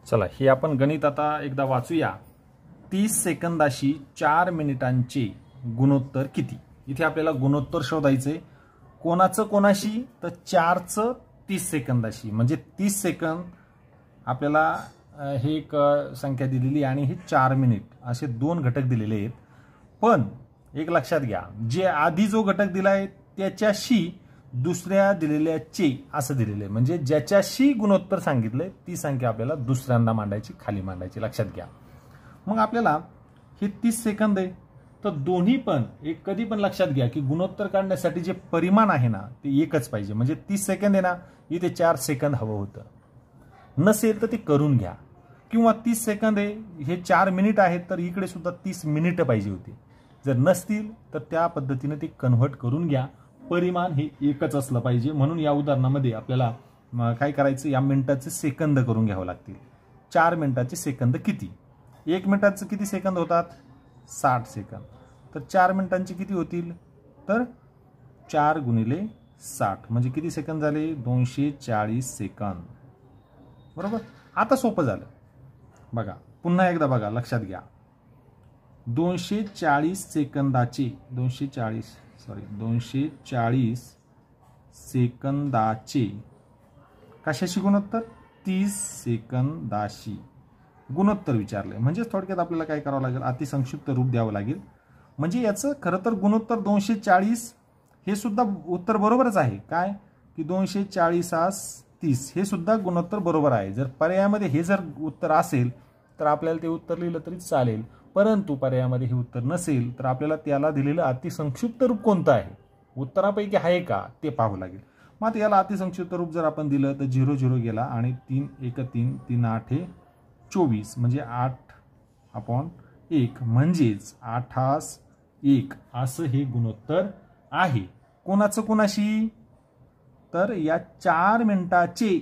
चला हे आपण गणित आता एकदा वाचूया। 30 सेकंदाशी 4 मिनिटांचे गुणोत्तर किती। इथे आपल्याला गुणोत्तर शोधायचे कोणाचं कोणाशी, तर 4चं 30 सेकंदाशी, म्हणजे 30 सेकंद आपल्याला हे एक संख्या दिलेली आणि हे 4 मिनिट असे दोन घटक दिलेले आहेत। पण एक लक्षात घ्या, जे आधी जो घटक दिलाय त्याच्याशी दुसऱ्या दिलेल्याचे असं दिलेले, म्हणजे ज्याच्याशी गुणोत्तर सांगितले ती संख्या आपल्याला दुसऱ्यांदा मांडायची, खाली मांडायची, लक्षात घ्या। मग आपल्याला हे 30 सेकंद आहे, तर दोन्ही पण एक कधी पण लक्षात घ्या की गुणोत्तर काढण्यासाठी जे परिमाण आहे ना ते एकच पाहिजे। म्हणजे 30 सेकंद आहे ना, इथे 4 सेकंद हवं होतं, नसेल तर ते करून घ्या। किंवा 30 सेकंद आहे, हे 4 मिनिट आहेत, तर इकडे सुद्धा 30 मिनिटं पाहिजे होती। जर नसतील तर त्या पद्धतीने ते कन्व्हर्ट करून घ्या, परिमाण हे एकच असलं पाहिजे। म्हणून या उदाहरणामध्ये आपल्याला काय करायचं, या मिनिटाचे सेकंद करून घ्यावं लागतील। 4 मिनिटाचे सेकंद किती, 1 मिनिटाचे किती सेकंद होतात, 60 सेकंद, तर 4 मिनिटांचे किती होतील, तर 4 गुणिले 60 म्हणजे किती सेकंद झाले, 240 सेकंद, बरोबर। आता सोपं झालं बघा, पुन्हा एकदा बघा, लक्षात घ्या, 240 सेकंदाचे 240 सेकंदाचे कशाशी गुणोत्तर, 30 सेकंदाशी गुणोत्तर विचारले। म्हणजे थोडक्यात आपल्याला काय करावं लागेल, अतिसंक्षिप्त रूप द्यावं लागेल। म्हणजे याचं खरं तर गुणोत्तर 240 हे सुद्धा उत्तर बरोबरच आहे, काय की 240 30 हे सुद्धा गुणोत्तर बरोबर आहे। जर पर्यायामध्ये हे जर उत्तर असेल तर आपल्याला ते उत्तर लिहिलं तरी चालेल, परंतु पर्यायामध्ये हे उत्तर नसेल तर आपल्याला त्याला दिलेलं अतिसंक्षिप्त रूप कोणतं आहे, उत्तरापैकी आहे का ते पाहावं लागेल। मग आता याला अतिसंक्षिप्त रूप जर आपण दिलं तर 0 0 गेला आणि 3 1 3 3 8 24 म्हणजे 8/1 म्हणजेच 8/1 असं हे गुणोत्तर आहे। कोणाचं कोणाशी, तर या 4 मिनिटाचे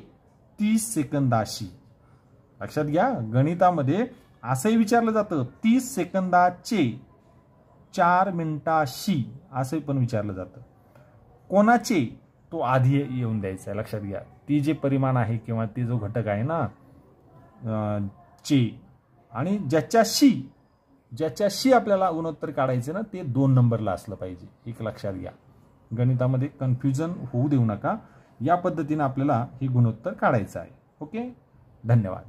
30 सेकंदाशी। लक्षात घ्या, गणितामध्ये असंही विचारलं जातं 30 सेकंदाचे 4 मिनिटाशी असं पण विचारलं जातं। कोणाचे तो आधी येऊन द्यायचा आहे, लक्षात घ्या, ती जे परिमाण आहे किंवा ते जो घटक आहे ना चे, आणि ज्याच्याशी आपल्याला गुणोत्तर काढायचं ना ते 2 नंबरला असलं पाहिजे, एक लक्षात घ्या। गणितामध्ये कन्फ्युजन होऊ देऊ नका, या पद्धतीने आपल्याला हे गुणोत्तर काढायचं आहे। ओके, धन्यवाद।